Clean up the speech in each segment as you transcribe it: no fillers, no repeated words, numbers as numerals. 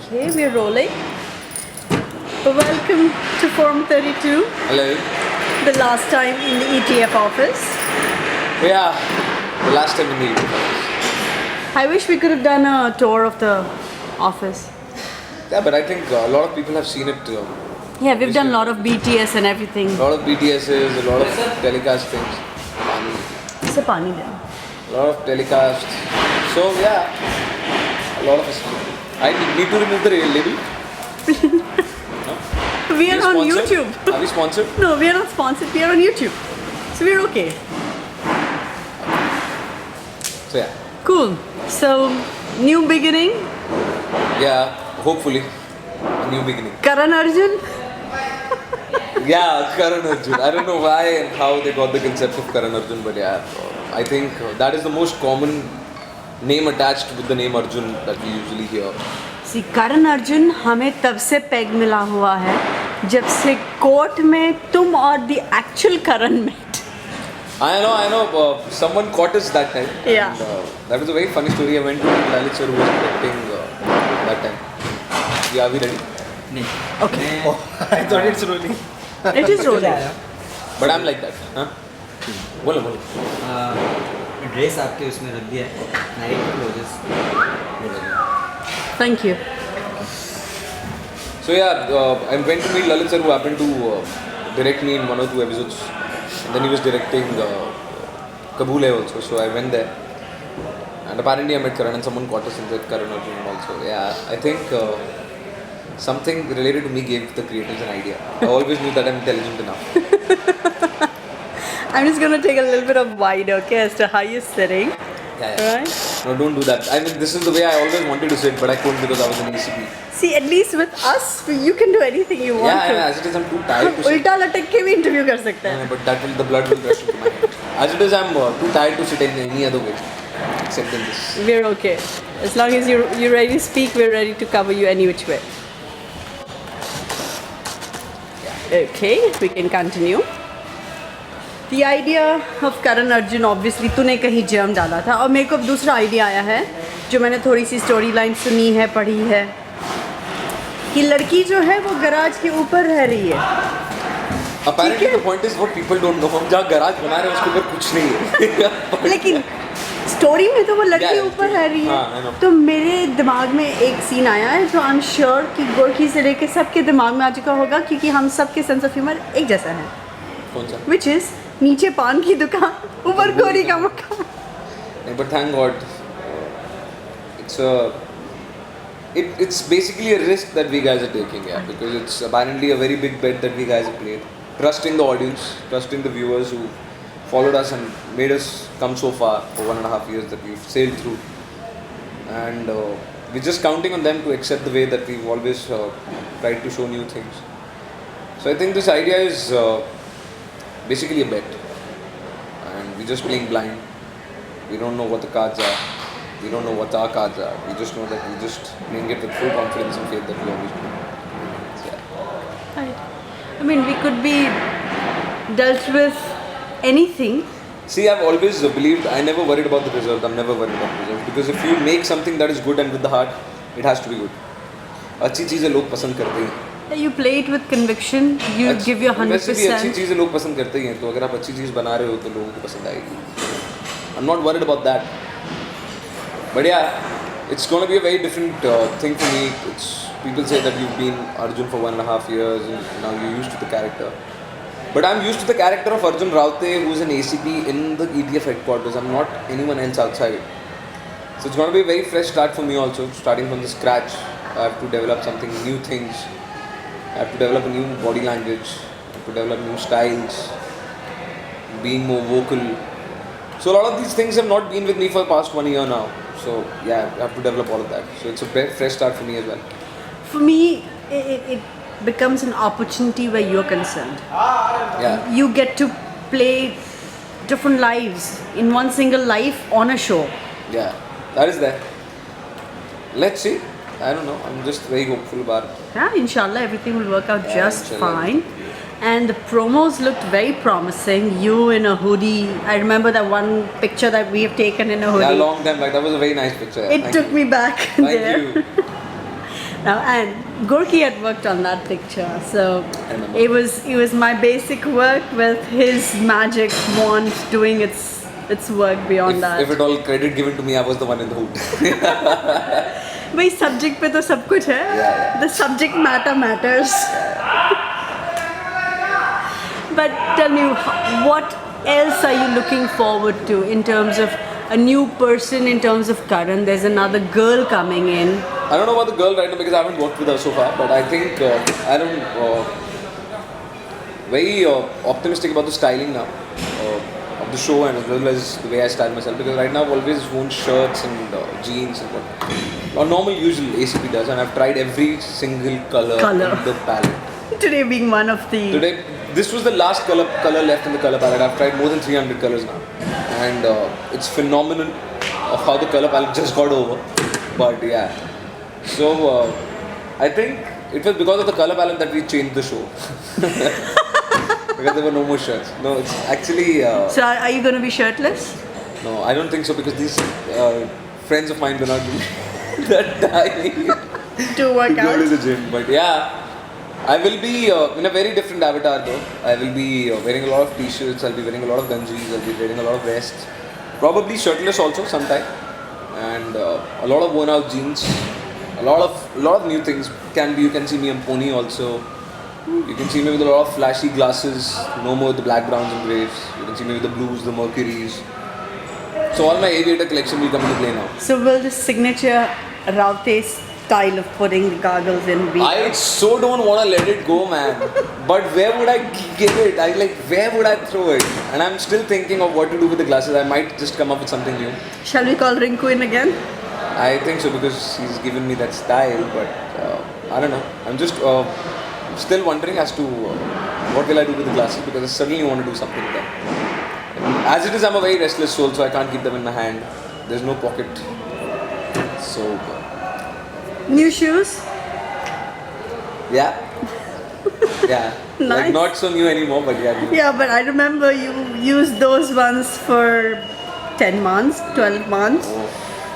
Okay, we're rolling. Welcome to Forum 32, Hello. the last time in the ETF office. Yeah, the last time in the evening. I wish we could have done a tour of the office. Yeah, but I think a lot of people have seen it. Yeah, we've done a lot of BTS and everything. A lot of BTSs, a lot of telecast things. It's a pani then. A lot of telecast. So yeah, a lot of us. I need to remove the real label. We are on sponsored? YouTube. Are we sponsored? No, we are not sponsored. We are on YouTube. So we're okay. So yeah. Cool. So, new beginning. Yeah, hopefully. A new beginning. Karan Arjun. Yeah, Karan Arjun. I don't know why and how they got the concept of Karan Arjun, but yeah, I think that is the most common name attached with the name Arjun that we usually hear. सी करण अर्जुन हमें तब से peg मिला हुआ है जब से court में तुम और the actual Karan met. I know. Someone caught us that time. Yeah. And, that was a very funny story. I went to Lalit sir who was directing that time. Yeah, are we ready? Okay. I thought it's rolling. It is rolling. But I'm like that. Huh? बोलो. Dress आपके उसमें रख दिया है night clothes. Thank you. So yeah, I went to meet Lalit sir who happened to direct me in one or two episodes. And then he was directing Kabul Hai also. So I went there. And apparently I met Karan and someone caught us and said Karan Arjun also. Yeah, I think something related to me gave the creators an idea. I always knew that I'm intelligent enough. I'm just going to take a little bit of wide, okay, as to how you're sitting. Yeah. Right? No, don't do that. I mean, this is the way I always wanted to sit, but I couldn't because I was in ECP. See, at least with us, you can do anything you want Yeah, to. as it is, I'm too tired to sit. उल्टा लटक के भी interview कर सकते हैं. But the blood will rush into my head. As it is, I'm too tired to sit in any other way except in this. We're okay. As long as you're ready to speak, we're ready to cover you any which way. Okay, we can continue. The idea of Karan Arjun, obviously तूने कहीं germ डाला था और मेरे को अब दूसरा idea आया है जो मैंने थोड़ी सी स्टोरी लाइन सुनी है, पढ़ी है कि लड़की जो है वो गराज के ऊपर रह रही है. Apparently, the point is what people don't know. हम जहाँ गराज बना रहे हैं उसके ऊपर कुछ नहीं है. लेकिन स्टोरी में तो वो लड़की Yeah, ऊपर रह रही हाँ, I है. know. तो मेरे दिमाग में एक सीन आया है जो आई एम श्योर कि गोरखी से लेके सबके दिमाग में आ चुका होगा क्योंकि हम सबके सेंस ऑफ ह्यूमर एक जैसा है. कौन सा? Which is नीचे पान की दुकान ऊपर गोरी का मकान. But thank God, it's basically a risk that we guys are taking, yeah, because it's apparently a very big bet that we guys have played, trusting the audience, trusting the viewers who followed us and made us come so far for 1.5 years that we've sailed through, and we're just counting on them to accept the way that we've always tried to show new things. So I think this idea is basically a bet, and we're just playing blind. We don't know what the cards are. We don't know what our cards are. We just know that we just playing it with full confidence and faith that we always do. So, yeah. Right. I mean, we could be dealt with anything. See, I've always believed, I never worried about the result. I'm never worried about the result. Because if you make something that is good and with the heart, it has to be good. अच्छी चीज़ें लोग पसंद करते हैं. You play it with conviction. You give your 100%. वैसे भी अच्छी चीज़ें लोग पसंद करते ही हैं. तो अगर आप अच्छी चीज़ बना रहे हो तो लोगों को पसंद आएगी. I'm not worried about that. But yeah, it's going to be a very different thing for me. People say that you've been Arjun for 1.5 years and now you're used to the character. But I'm used to the character of Arjun Raute, who's an ACP in the ETF headquarters. I'm not anyone else outside. So it's going to be a very fresh start for me also, starting from the scratch. I have to develop something, new things. I have to develop a new body language. I have to develop new styles. Being more vocal. So a lot of these things have not been with me for the past 1 year now. So yeah, I have to develop all of that. So it's a fresh start for me as well. For me, it becomes an opportunity where you're concerned. Yeah. You get to play different lives in one single life on a show. Yeah. That is there. Let's see. I don't know. I'm just very hopeful about it. Yeah, inshallah, everything will work out Yeah, just inshallah. fine. And the promos looked very promising. You in a hoodie. I remember that one picture that we have taken in a hoodie. Yeah, long time back. That was a very nice picture. It Thank took you. me back Thank there. you. And Gorky had worked on that picture, so I remember. it was my basic work with his magic wand doing its work beyond that. If at all credit given to me, I was the one in the hood. भाई subject पे तो सब कुछ है. Yeah. The subject matter matters. But tell me, what else are you looking forward to in terms of a new person, in terms of Karan? There's another girl coming in. I don't know about the girl right now because I haven't worked with her so far, but I think I don't very optimistic about the styling now of the show and as well as the way I style myself, because right now I've always worn shirts and jeans and what normal usual ACP does, and I've tried every single color in the palette. Today being one of the... Today, this was the last color left in the color palette. I've tried more than 300 colors now, and it's phenomenal of how the color palette just got over. But yeah, so I think it was because of the color palette that we changed the show. Because there were no more shirts. No, it's actually... So are you going to be shirtless? No, I don't think so, because these friends of mine do not do that time To work to go to out? the gym. But yeah, I will be in a very different avatar though. I will be wearing a lot of t-shirts, I'll be wearing a lot of ganjis, I'll be wearing a lot of vests. Probably shirtless also sometime. And a lot of worn out jeans. A lot of new things. You can see me on pony also. You can see me with a lot of flashy glasses. No more the black, browns and greys. You can see me with the blues, the mercuries. So all my aviator collection will come into play now. So will this signature Raute style of putting the goggles in be... I so don't want to let it go, man. But where would I give it? Where would I throw it? And I'm still thinking of what to do with the glasses. I might just come up with something new. Shall we call Rinku in again? I think so, because he's given me that style. But I don't know. I'm just still wondering as to what will I do with the glasses, because I suddenly want to do something with them. As it is, I'm a very restless soul, so I can't keep them in my hand. There's no pocket. So... New shoes? yeah. Yeah. Nice. Like not so new anymore, but yeah. Yeah, but I remember you used those ones for 10 months, 12 months.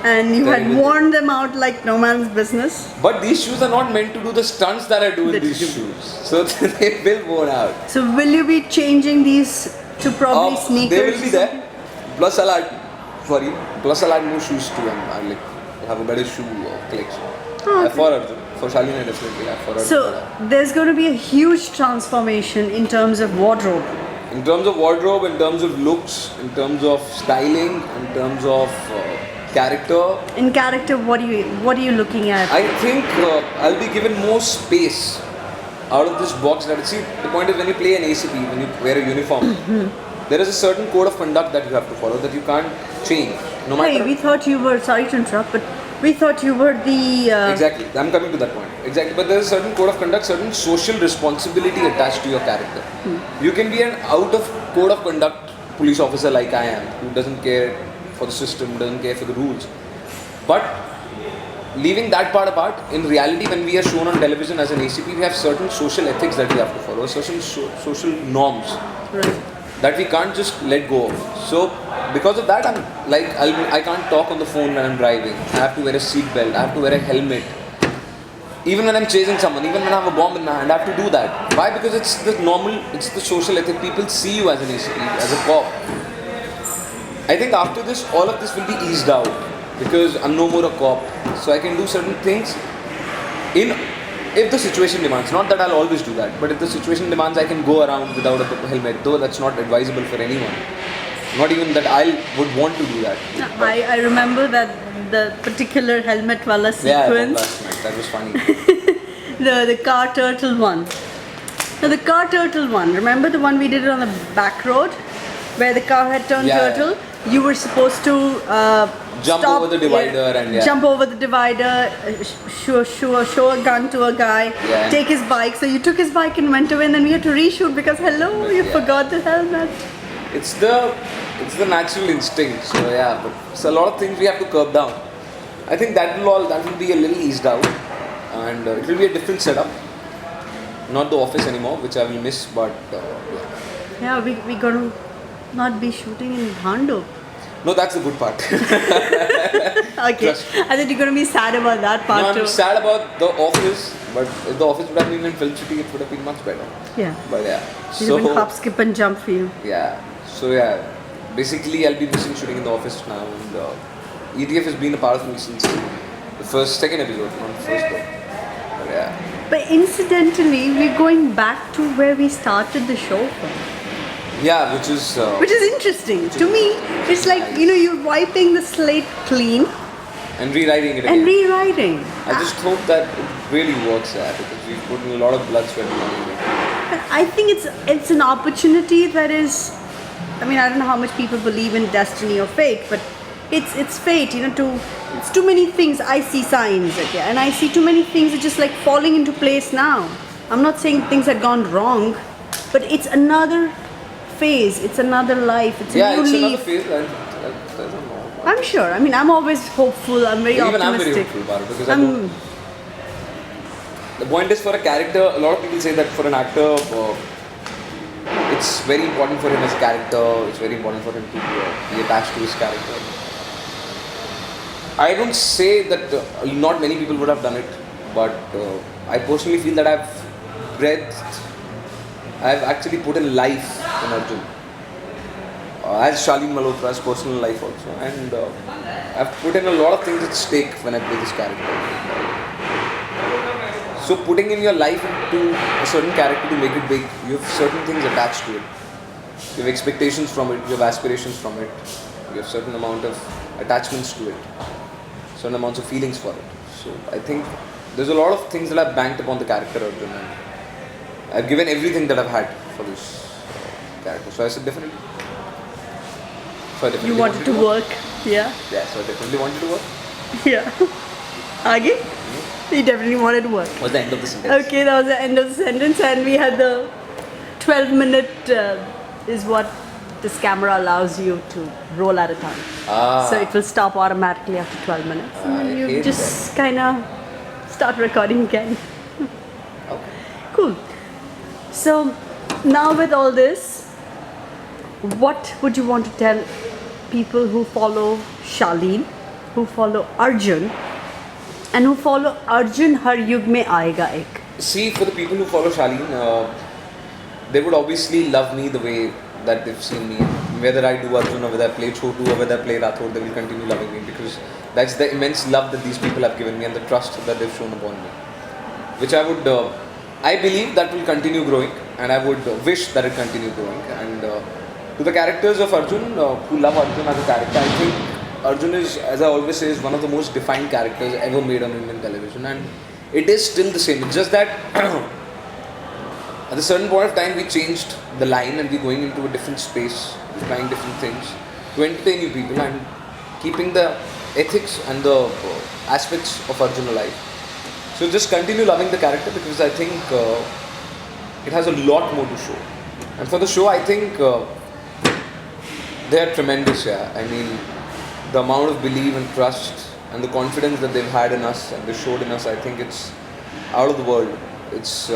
And you had Terrible. worn them out like no man's business. But these shoes are not meant to do the stunts that I do in That these you do. shoes. So they will worn out. So will you be changing these to probably sneakers? They will be there. Plus I'll add more shoes too, and I'll have a better shoe collection. okay. For Arjun. For Shalini definitely. Yeah, for Arjun. So there's going to be a huge transformation in terms of wardrobe. in terms of wardrobe, in terms of looks, in terms of styling, in terms of character, In character, what are you looking at? I think I'll be given more space out of this box. That see, the point is when you play an ACP, when you wear a uniform, there is a certain code of conduct that you have to follow that you can't change. No matter. Hey, we thought you were, sorry to interrupt, but we thought you were the... Exactly, I'm coming to that point. Exactly, but there is a certain code of conduct, certain social responsibility attached to your character. You can be an out of code of conduct police officer like I am, who doesn't care for the system, doesn't care for the rules. But leaving that part apart, in reality, when we are shown on television as an ACP, we have certain social ethics that we have to follow, certain social norms Right. that we can't just let go of. So because of that, I can't talk on the phone when I'm driving. I have to wear a seat belt. I have to wear a helmet. Even when I'm chasing someone, even when I have a bomb in my hand, I have to do that. Why? Because it's the social ethic. People see you as an ACP, as a cop. I think after this, all of this will be eased out because I'm no more a cop. So I can do certain things if the situation demands. Not that I'll always do that, but if the situation demands, I can go around without a helmet, though that's not advisable for anyone. Not even that I would want to do that. I remember that the particular helmet wala sequence. That was funny. The car turtle one. Now the car turtle one, remember the one we did it on the back road? Where the car had turned Yeah. turtle? You were supposed to Jump stop, over the divider and yeah. jump over the divider, show a gun to a guy, Yeah. take his bike. So you took his bike and went away, and then we had to reshoot because you Yeah. forgot the helmet. It's the natural instinct. So yeah, but it's a lot of things we have to curb down. I think that will be a little eased out, and it will be a different setup. Not the office anymore, which I will miss, but Yeah, we gonna not be shooting in Bhandup. No, that's the good part. Okay. Trust me. I thought you're going to be sad about that part No, too. I'm sad about The Office, but if The Office would have been in Film City, it would have been much better. Yeah. But yeah, It's been hop, skip and jump for you. yeah. So yeah, basically I'll be missing shooting in The Office now, and EDF has been a part of me since the second episode, not the first though. But yeah. But incidentally, we're going back to where we started the show from. Yeah, which is Which is interesting. To me, it's like, you know, you're wiping the slate clean and rewriting it again. and rewriting. I just hope that it really works there because we've put in a lot of blood, sweat, and money in it. I think it's an opportunity that is, I mean, I don't know how much people believe in destiny or fate, but it's fate, you know, it's too many things. I see signs, okay, and I see too many things are just like falling into place now. I'm not saying things had gone wrong, but it's another phase, it's another life, it's a Yeah, new it's leaf. another phase. I don't know. I'm sure. I mean, I'm always hopeful. I'm very Even I'm optimistic. very hopeful about it because I don't. The point is, for a character, a lot of people say that for an actor, it's very important for him as a character. It's very important for him to be attached to his character. I don't say that not many people would have done it, but I personally feel that I've actually put in life in Arjun. As Shaleen Malhotra's personal life also, and I've put in a lot of things at stake when I play this character. So putting in your life into a certain character to make it big, you have certain things attached to it. You have expectations from it, you have aspirations from it, you have certain amount of attachments to it, certain amounts of feelings for it. So I think there's a lot of things that I've banked upon the character Arjun, and I've given everything that I've had for this character. So I said definitely. You wanted to work, yeah, Yeah, so I definitely wanted to work. yeah. Aage? You definitely wanted to work. What's the end of the sentence? Okay, that was the end of the sentence, and we had the 12-minute is what this camera allows you to roll at a time. So it will stop automatically after 12 minutes, and I then you hate just kind of start recording again. Okay. Cool. So now with all this, what would you want to tell people who follow Shaleen, who follow Arjun, and who follow Arjun Har Yug Mein Aayega Ek? See, for the people who follow Shaleen, they would obviously love me the way that they've seen me. Whether I do Arjun or whether I play Chotu or whether I play Rathod, they will continue loving me because that's the immense love that these people have given me and the trust that they've shown upon me. Which I would, I believe that will continue growing, and I would wish that it continue growing. And to the characters of Arjun, who love Arjun as a character, I think Arjun is, as I always say, is one of the most defined characters ever made on Indian television, and it is still the same. It's just that at a certain point of time we changed the line and we're going into a different space, we're trying different things to entertain you people and keeping the ethics and the aspects of Arjun alive. So just continue loving the character because I think it has a lot more to show. And for the show, I think they are tremendous. Yeah, I mean, the amount of belief and trust and the confidence that they've had in us and they showed in us, I think it's out of the world. It's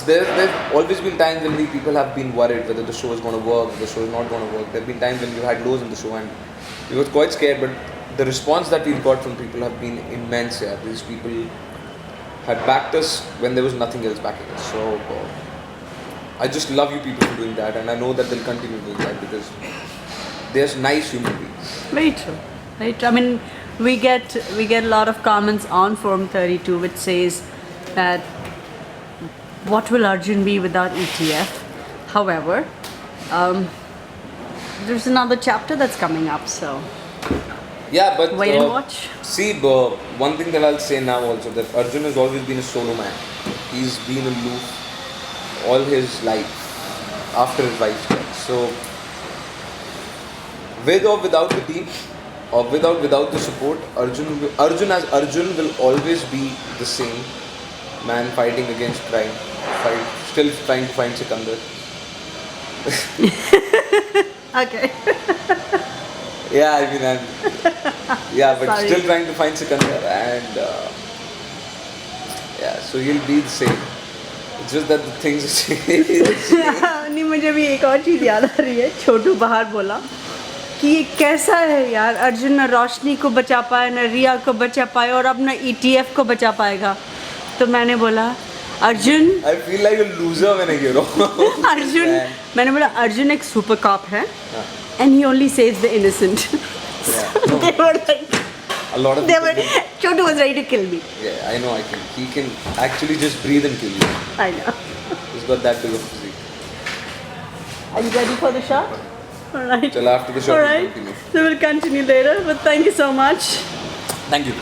there've always been times when we people have been worried whether the show is going to work, the show is not going to work. There've been times when we had lows in the show and we were quite scared, but the response that we've got from people have been immense. Yeah, these people had backed us when there was nothing else backing us. So I just love you people for doing that, and I know that they'll continue doing that because they're nice human beings. Very true. Very true. I mean, we get a lot of comments on Forum 32 which says that what will Arjun be without ETF? However, there's another chapter that's coming up, so Yeah, but wait and watch. See, one thing that I'll say now also that Arjun has always been a solo man. He's been aloof all his life after his wife's death. So, with or without the team, or without the support, Arjun as Arjun will always be the same man fighting against crime, still trying to find Sikandar. Okay. Yeah, I mean, but Sorry. still trying to find Sikandar, and yeah, so he'll be the same. It's just that the things नहीं मुझे भी एक और चीज़ याद आ रही है छोटू बाहर बोला कि ये कैसा है यार, अर्जुन ना रोशनी को बचा पाया, ना रिया को बचा पाया, और अब ना ETF को बचा पाएगा। तो मैंने बोला Arjun I feel like a loser when I hear all Arjun, Man. मैंने बोला अर्जुन एक सुपर कॉप है and he only saves the innocent. They were like, A lot of they people were, think- Chotu was ready to kill me. Yeah, I know. He can actually just breathe and kill you. I know. He's got that big of physique. Are you ready for the shot? All right. Till after the shot, All we'll right. continue. So we'll continue later. But thank you so much. Thank you.